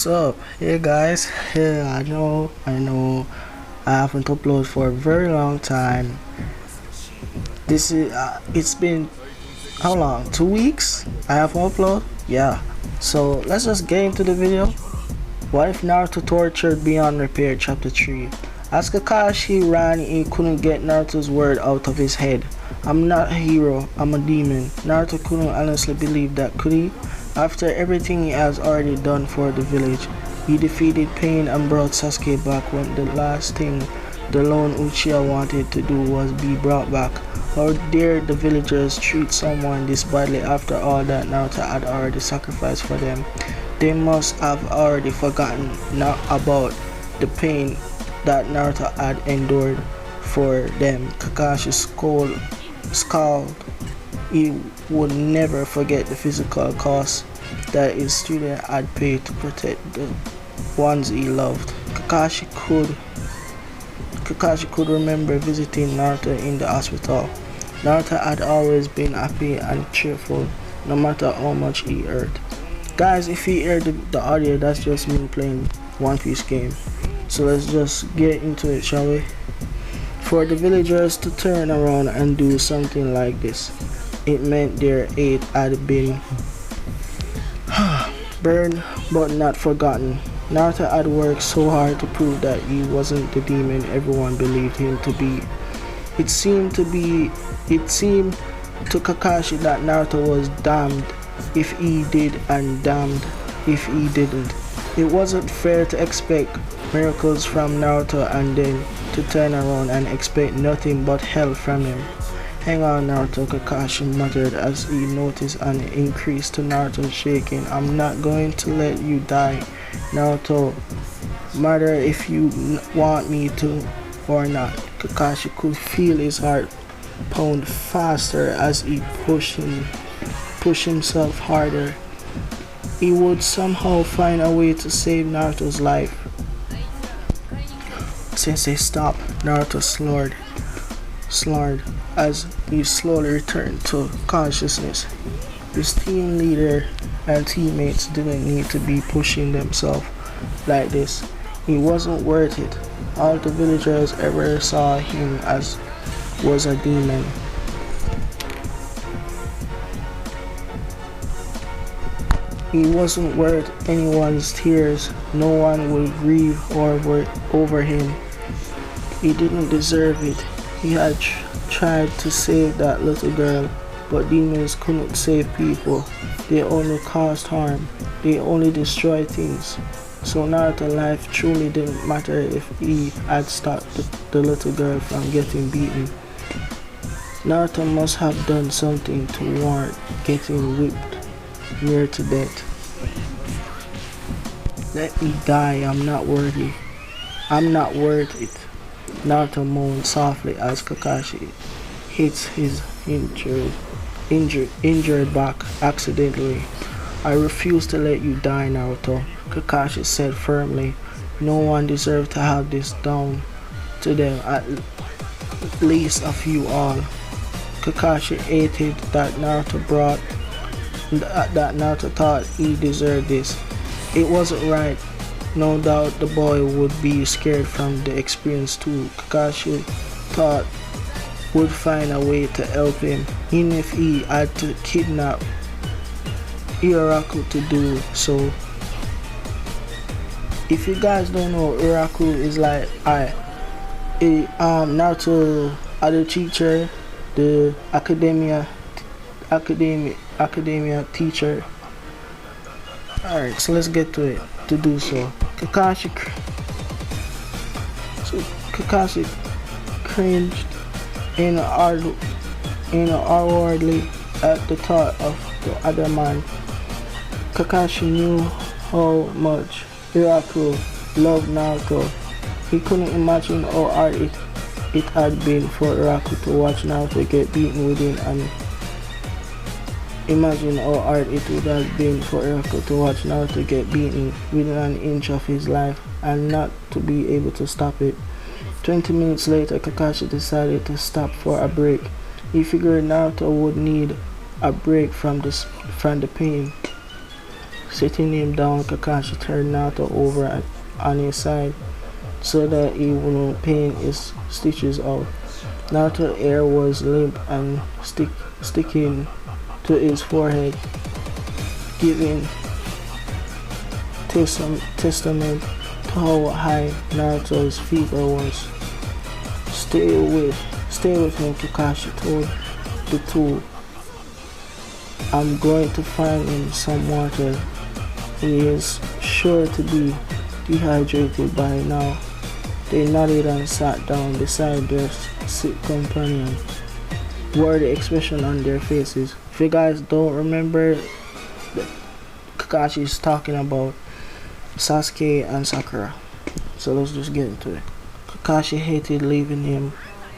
What's up? Hey guys. Yeah, I know I haven't uploaded for a very long time. This is it's been how long? 2 weeks? I have upload? Yeah. So let's just get into the video. What if Naruto tortured beyond repair chapter 3? As Kakashi ran, he couldn't get Naruto's word out of his head. I'm not a hero, I'm a demon. Naruto couldn't honestly believe that, could he? After everything he has already done for the village, he defeated Pain and brought Sasuke back when the last thing the lone Uchiha wanted to do was be brought back. How dare the villagers treat someone this badly after all that Naruto had already sacrificed for them? They must have already forgotten about the pain that Naruto had endured for them. Kakashi scowled. He would never forget the physical cost that his student had paid to protect the ones he loved. Kakashi could remember visiting Naruto in the hospital. Naruto had always been happy and cheerful, no matter how much he hurt. Guys, if you heard the audio, that's just me playing One Piece game. So let's just get into it, shall we? For the villagers to turn around and do something like this, it meant their aid had been burned but not forgotten. Naruto had worked so hard to prove that he wasn't the demon everyone believed him to be. It seemed to Kakashi that Naruto was damned if he did and damned if he didn't. It wasn't fair to expect miracles from Naruto and then to turn around and expect nothing but hell from him. Hang on, Naruto, Kakashi muttered as he noticed an increase to Naruto's shaking. I'm not going to let you die, Naruto. Matter if you want me to or not. Kakashi could feel his heart pound faster as he pushed himself harder. He would somehow find a way to save Naruto's life. Since they stopped, Naruto slurred as he slowly returned to consciousness. His team leader and teammates didn't need to be pushing themselves like this. He wasn't worth it. All the villagers ever saw him as was a demon. He wasn't worth anyone's tears. No one would grieve over him. He didn't deserve it. He had tried to save that little girl, but demons couldn't save people. They only caused harm. They only destroy things. So Naruto's life truly didn't matter if he had stopped the little girl from getting beaten. Naruto must have done something to warrant getting whipped near to death. Let me die, I'm not worthy. I'm not worth it. Naruto moaned softly as Kakashi hits his injured back accidentally. I refuse to let you die, Naruto, Kakashi said firmly. No one deserves to have this done to them, at least of you all. Kakashi hated that Naruto thought he deserved this. It wasn't right. No doubt the boy would be scared from the experience too. Kakashi thought would find a way to help him, even if he had to kidnap Iraku to do so. If you guys don't know, Iraku is like Naruto other teacher, the academia teacher. Alright, so let's get to it. To do so, Kakashi cringed inwardly at the thought of the other man. Kakashi knew how much Iraku loved Naruto. He couldn't imagine how hard it had been for Iraku to watch Naruto get beaten within an Imagine how hard it would have been for Iraku to watch Naruto get beaten within an inch of his life and not to be able to stop it. 20 minutes later, Kakashi decided to stop for a break. He figured Naruto would need a break from the pain. Sitting him down, Kakashi turned Naruto over on his side so that he wouldn't pain his stitches out. Naruto's hair was limp and sticking to his forehead, giving testament to how high Naruto's fever was. Stay with him, Kakashi told the two. I'm going to find him some water. He is sure to be dehydrated by now. They nodded and sat down beside their sick companion, wore the expression on their faces. If you guys don't remember, Kakashi is talking about Sasuke and Sakura. So let's just get into it. Kakashi hated leaving him,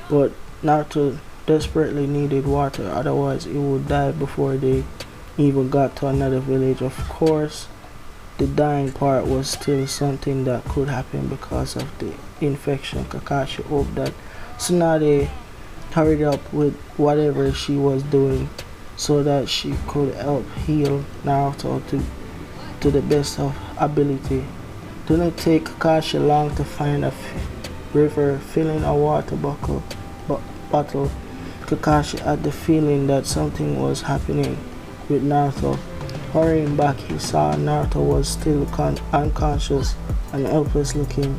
but Naruto desperately needed water, otherwise he would die before they even got to another village. Of course, the dying part was still something that could happen because of the infection. Kakashi hoped that Tsunade hurried up with whatever she was doing so that she could help heal Naruto to the best of ability. Didn't take Kakashi long to find a river filling a water bottle. Kakashi had the feeling that something was happening with Naruto. Hurrying back, he saw Naruto was still unconscious and helpless looking.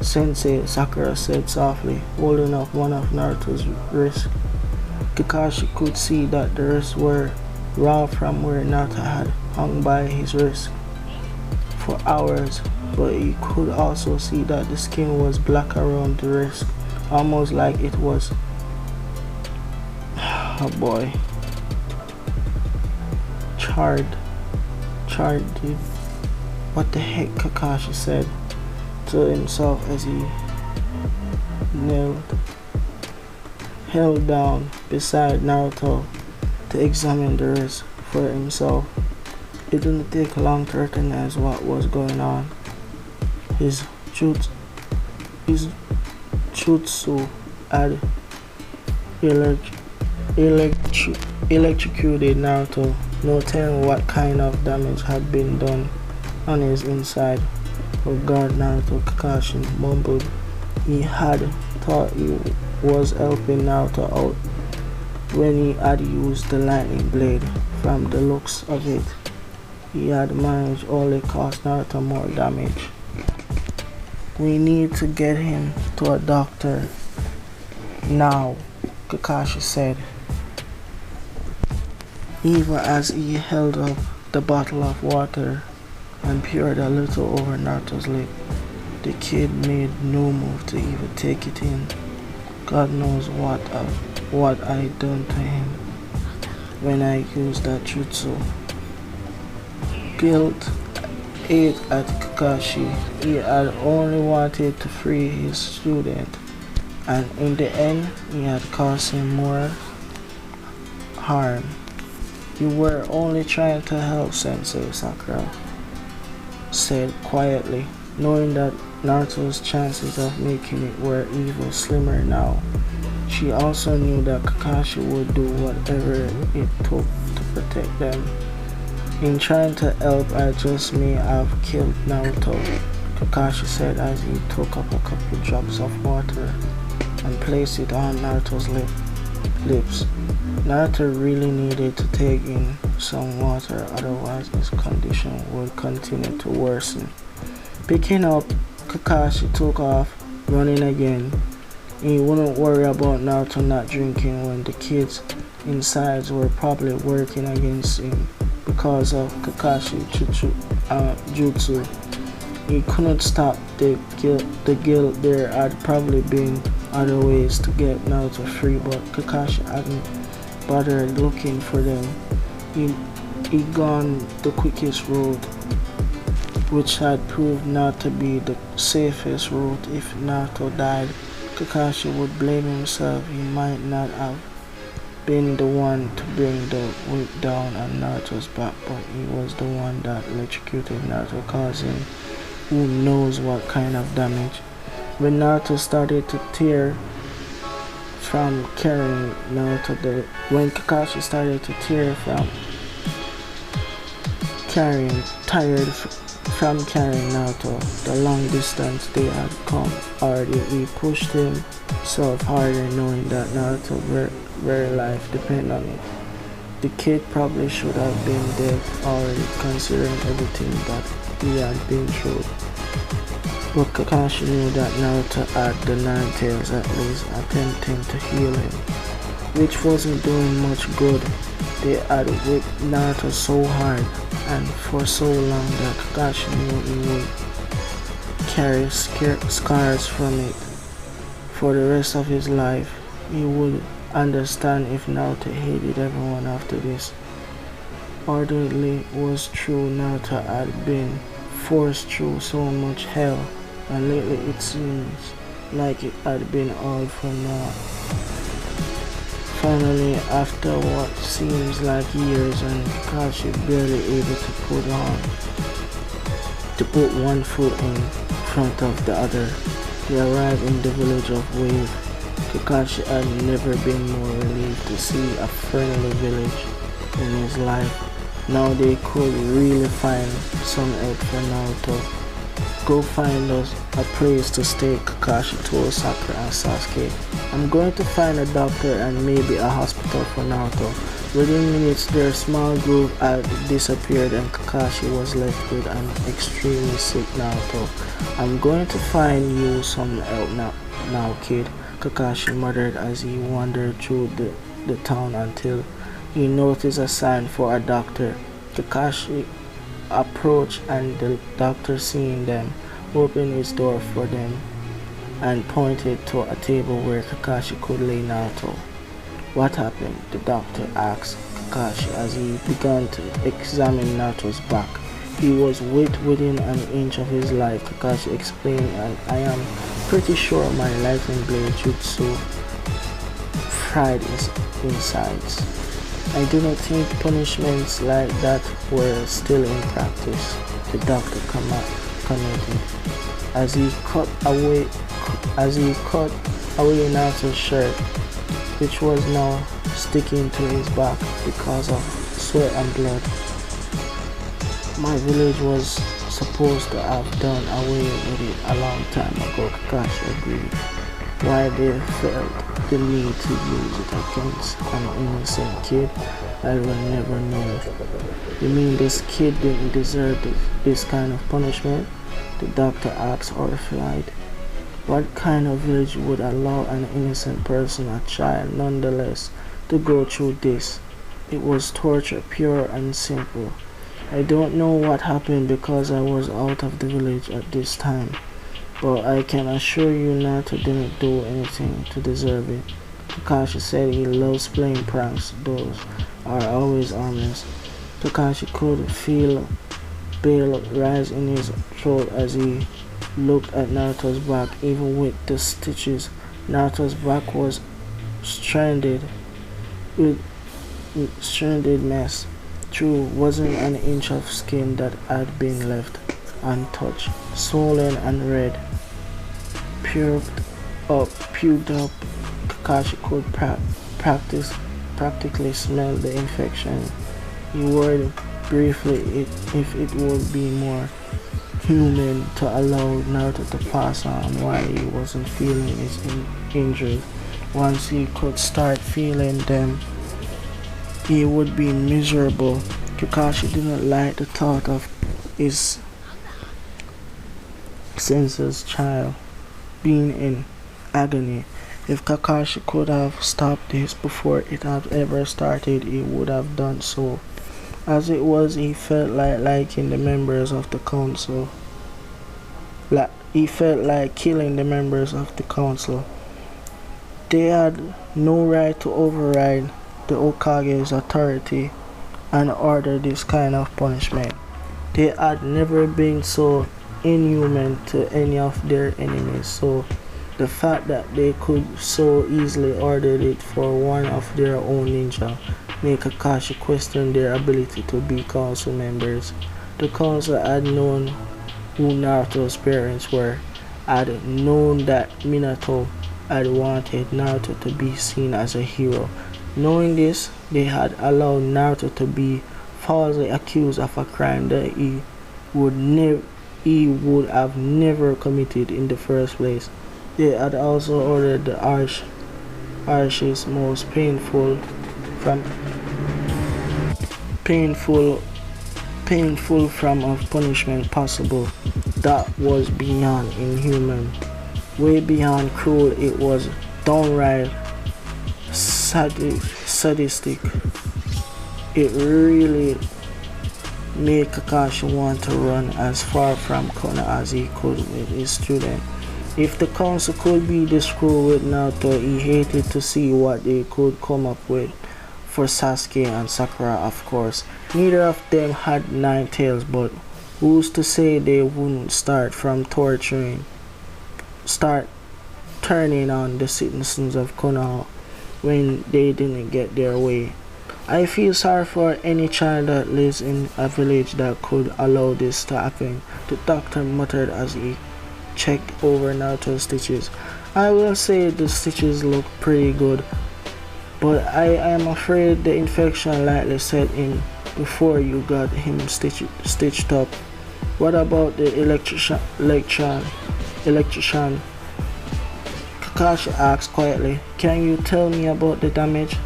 Sensei, Sakura said softly, holding up one of Naruto's wrists. Kakashi could see that the wrists were raw from where Naruto had hung by his wrist for hours, but he could also see that the skin was black around the wrist, almost like it was charred. Dude. What the heck, Kakashi said to himself as he held down beside Naruto to examine the wrist for himself. It didn't take long to recognize what was going on. His jutsu had electrocuted Naruto. No telling what kind of damage had been done on his inside. Oh God, Naruto, Kakashi mumbled. He had thought he was helping Naruto out when he had used the lightning blade. From the looks of it, he had managed only caused Naruto more damage. We need to get him to a doctor now, Kakashi said, even as he held up the bottle of water and poured a little over Naruto's lip. The kid made no move to even take it in. God knows what I done to him when I used that jutsu. Guilt ate at Kakashi. He had only wanted to free his student, and in the end, he had caused him more harm. You were only trying to help, Sensei, Sakura said quietly, knowing that Naruto's chances of making it were even slimmer now. She also knew that Kakashi would do whatever it took to protect them. In trying to help, I just may have killed Naruto, Kakashi said as he took up a couple drops of water and placed it on Naruto's lips. Naruto really needed to take in some water, otherwise his condition would continue to worsen. Picking up, Kakashi took off, running again. He wouldn't worry about Naruto not drinking when the kids inside were probably working against him because of Kakashi's jutsu. He couldn't stop the guilt. There had probably been other ways to get Naruto free, but Kakashi hadn't bothered looking for them. He gone the quickest route, which had proved not to be the safest route. If Naruto died, Kakashi would blame himself. He might not have been the one to bring the whip down on Naruto's back, but he was the one that electrocuted Naruto, causing who knows what kind of damage. When Naruto started to tear from carrying Naruto, when Kakashi started to tear from from carrying Naruto the long distance they had come already. He pushed himself harder, knowing that Naruto's very life depended on it. The kid probably should have been dead already, considering everything that he had been through. But Kakashi knew that Naruto had the Nine Tails at least attempting to heal him, which wasn't doing much good. They had whipped Naruto so hard and for so long that Kakashi knew he would carry scars from it for the rest of his life. He would understand if Naruto hated everyone after this. Although was true, Naruto had been forced through so much hell, and lately it seems like it had been all for naught. Finally, after what seems like years and Kakashi barely able to put one foot in front of the other, they arrived in the village of Wave. Kakashi had never been more relieved to see a friendly village in his life. Now they could really find some help for Naruto. Go find us a place to stay, Kakashi told Sakura and Sasuke. I'm going to find a doctor and maybe a hospital for Naruto. Within minutes their small group had disappeared and Kakashi was left with an extremely sick Naruto. I'm going to find you some help now kid, Kakashi muttered as he wandered through the town until he noticed a sign for a doctor. Kakashi approached and the doctor, seeing them, opened his door for them and pointed to a table where Kakashi could lay Naruto. What happened? The doctor asked Kakashi as he began to examine Naruto's back. He was within an inch of his life, Kakashi explained, and I am pretty sure my lightning blade jutsu fried his insides. I do not think punishments like that were still in practice, the doctor commented as he cut away Naruto's shirt, which was now sticking to his back because of sweat and blood. My village was supposed to have done away with it a long time ago, Kakashi agreed. Why they felt the need to use it against an innocent kid, I will never know. You mean this kid didn't deserve this kind of punishment? The doctor asked, horrified. What kind of village would allow an innocent person, a child nonetheless, to go through this? It was torture, pure and simple. I don't know what happened because I was out of the village at this time, but I can assure you Naruto didn't do anything to deserve it. Kakashi said he loves playing pranks, those are always harmless. Kakashi could feel bail rise in his throat as he looked at Naruto's back. Even with the stitches, Naruto's back was stranded mess. True, wasn't an inch of skin that had been left untouched, swollen and red, puked up. Kakashi could practically smell the infection. He worried briefly if it would be more human to allow Naruto to pass on while he wasn't feeling his injuries. Once he could start feeling them, he would be miserable. Kakashi didn't like the thought of his senseless child being in agony. If Kakashi could have stopped this before it had ever started, he would have done so. As it was, he felt like liking the members of the council. He felt like killing the members of the council. They had no right to override the Hokage's authority and order this kind of punishment. They had never been so inhuman to any of their enemies, so the fact that they could so easily order it for one of their own ninja made Kakashi question their ability to be council members. The council had known who Naruto's parents were, had known that Minato had wanted Naruto to be seen as a hero. Knowing this, they had allowed Naruto to be falsely accused of a crime that he would have never committed in the first place. They had also ordered the harshest, most from painful painful form of punishment possible. That was beyond inhuman, way beyond cruel. It was downright sadistic. It really made Kakashi want to run as far from Konoha as he could with his student. If the council could be this cruel with Naruto, he hated to see what they could come up with for Sasuke and Sakura, of course. Neither of them had 9 tails, but who's to say they wouldn't start turning on the citizens of Konoha when they didn't get their way. I feel sorry for any child that lives in a village that could allow this to happen, the doctor muttered as he checked over Naruto's stitches. I will say the stitches look pretty good, but I am afraid the infection likely set in before you got him stitched up. What about the electrician? Kakashi asked quietly. Can you tell me about the damage?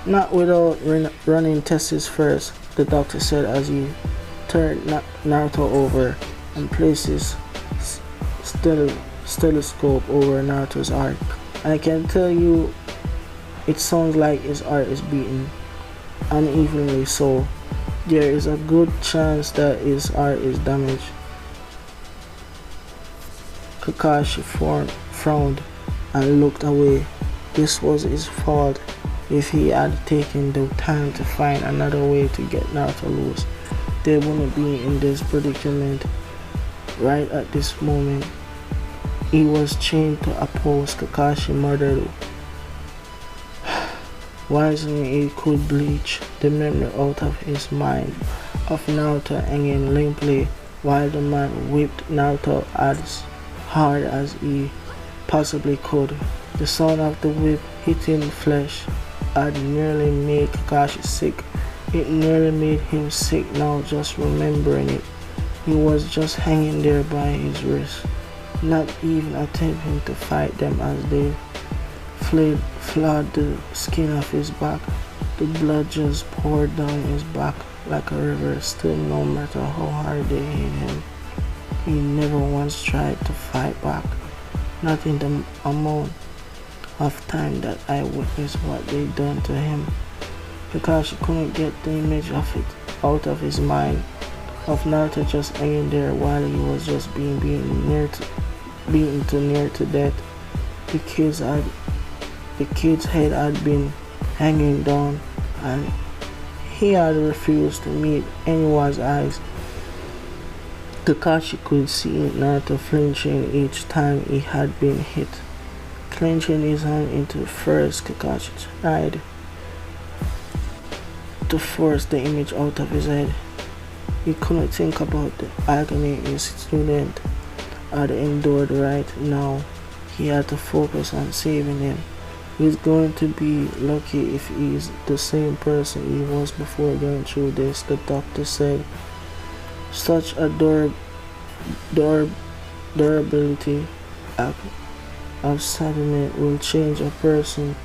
Not without running tests first, the doctor said as he turned Naruto over and placed his stethoscope over Naruto's heart. I can tell you it sounds like his heart is beating unevenly, so there is a good chance that his heart is damaged. Kakashi frowned and looked away. This was his fault. If he had taken the time to find another way to get Naruto loose, they wouldn't be in this predicament right at this moment. He was chained to a post. Kakashi murdered. Wisely, he could bleach the memory out of his mind of Naruto hanging limply while the man whipped Naruto as hard as he possibly could. The sound of the whip hitting flesh had nearly made Kakashi sick. It nearly made him sick now just remembering it. He was just hanging there by his wrist, not even attempting to fight them as they flawed the skin of his back. The blood just poured down his back like a river. Still, no matter how hard they hit him, he never once tried to fight back. Not in the amount of time that I witnessed what they done to him. Kakashi couldn't get the image of it out of his mind, of Naruto just hanging there while he was just being beaten to near to death. The kid's head had been hanging down, and he had refused to meet anyone's eyes. Kakashi could see Naruto flinching each time he had been hit. Clenching his hand into first, Kakashi tried to force the image out of his head. He couldn't think about the agony his student had endured right now. He had to focus on saving him. He's going to be lucky if he's the same person he was before going through this, the doctor said. Such a durability of sentiment will change a person.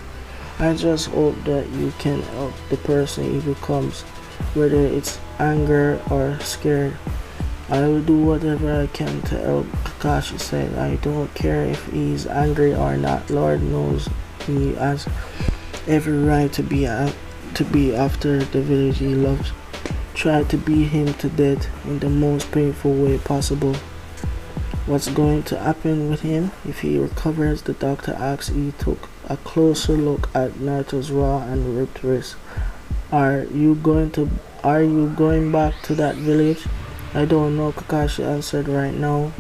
I just hope that you can help the person he becomes, whether it's anger or scared. I will do whatever I can to help, Kakashi said. I don't care if he's angry or not. Lord knows he has every right to be after the village he loves. Try to beat him to death in the most painful way possible. What's going to happen with him if he recovers? The doctor asked. He took a closer look at Naruto's raw and ripped wrist. Are you going back to that village? I don't know, Kakashi answered. Right now,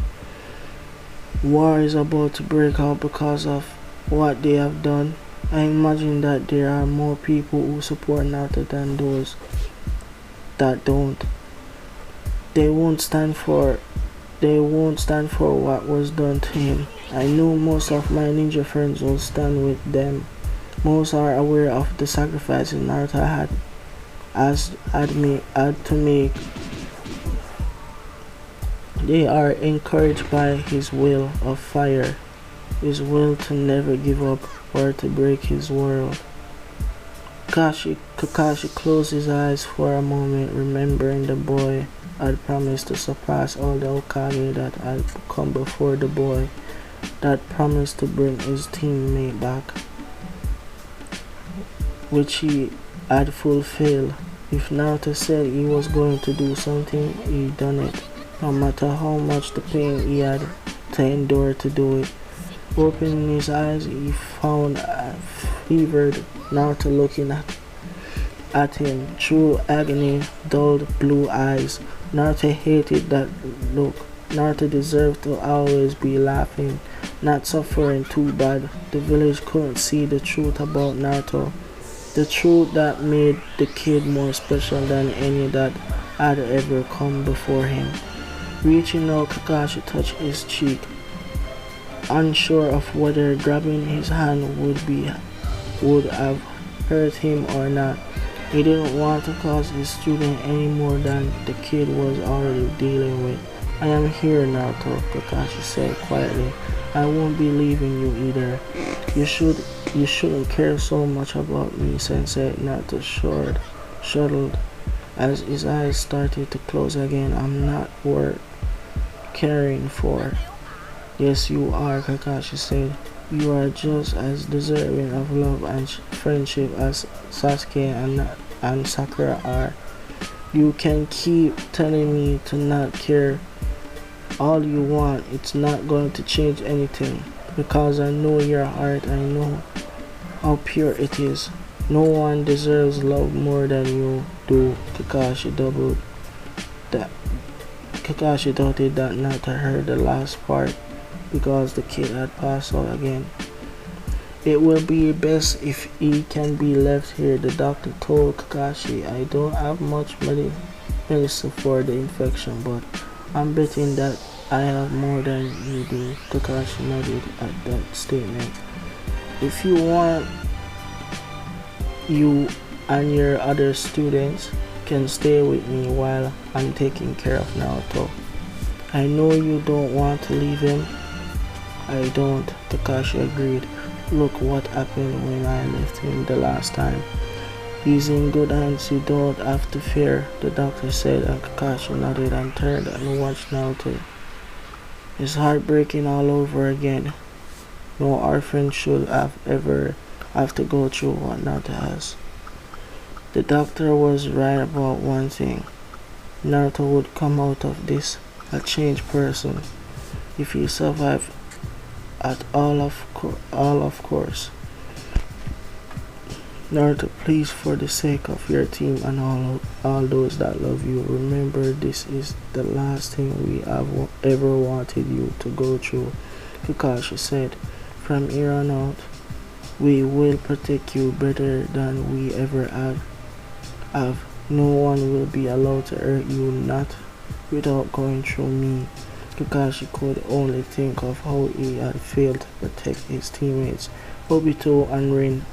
war is about to break out because of what they have done. I imagine that there are more people who support Naruto than those that don't. They won't stand for what was done to him. I knew most of my ninja friends will stand with them. Most are aware of the sacrifices Naruto had as had to make. They are encouraged by his will of fire, his will to never give up or to break his world. Kakashi closed his eyes for a moment, remembering the boy had promised to surpass all the Hokage that had come before the boy, that promised to bring his teammate back, which he had fulfilled. If Naruto said he was going to do something, he done it, no matter how much the pain he had to endure to do it. Opening his eyes, he found a fevered Naruto looking at him through agony, dulled blue eyes. Naruto hated that look. Naruto deserved to always be laughing, not suffering too bad. The village couldn't see the truth about Naruto, the truth that made the kid more special than any that had ever come before him. Reaching out, Kakashi touched his cheek, unsure of whether grabbing his hand would have hurt him or not. He didn't want to cause his student any more than the kid was already dealing with. I am here, Naruto, Kakashi said quietly. I won't be leaving you either. You shouldn't care so much about me, Sensei. Naruto shuddered as his eyes started to close again. I'm not worth caring for. Yes, you are, Kakashi said. You are just as deserving of love and friendship as Sasuke and Sakura are. You can keep telling me to not care all you want. It's not going to change anything, because I know your heart. I know how pure it is. No one deserves love more than you do. Kakashi doubted that not to heard the last part, because the kid had passed out again. It will be best if he can be left here, the doctor told Kakashi. I don't have much medicine for the infection, but I'm betting that I have more than you do. Kakashi nodded at that statement. If you want, you and your other students can stay with me while I'm taking care of Naruto. I know you don't want to leave him. I don't, Kakashi agreed. Look what happened when I left him the last time. He's in good hands, you don't have to fear, the doctor said, and Kakashi nodded and turned and watched Naruto. It's heartbreaking all over again. No orphan should ever have to go through what Naruto has. The doctor was right about one thing. Naruto would come out of this a changed person if he survived at all, of course. Naruto, please, for the sake of your team and all those that love you, remember this is the last thing we have ever wanted you to go through, Kakashi said. From here on out, we will protect you better than we ever have. No one will be allowed to hurt you, not without going through me. Kakashi could only think of how he had failed to protect his teammates, Obito and Rin.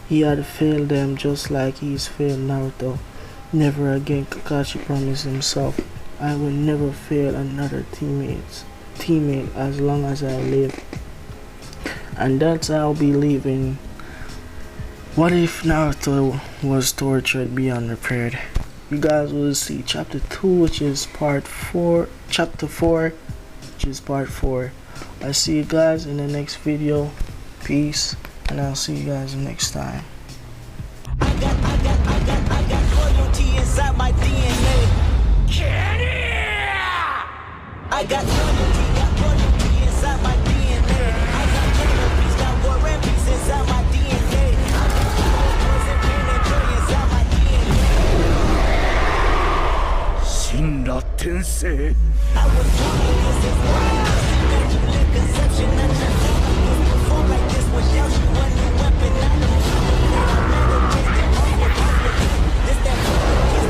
He had failed them just like he's failed Naruto. Never again, Kakashi promised himself. I will never fail another teammate as long as I live. And that's how I'll be leaving. What if Naruto was tortured beyond repair? You guys will see chapter 2, which is part 4, chapter 4, which is part 4. I see you guys in the next video. Peace, and I'll see you guys next time. I got loyalty inside my DNA. I got loyalty inside my DNA. I got killer peace, got war and peace inside my DNA. I got poison, pain, and joy inside my DNA. Shinra Tensei. I was born with this is why I see that you live conception that you perform like this without you a new weapon. I know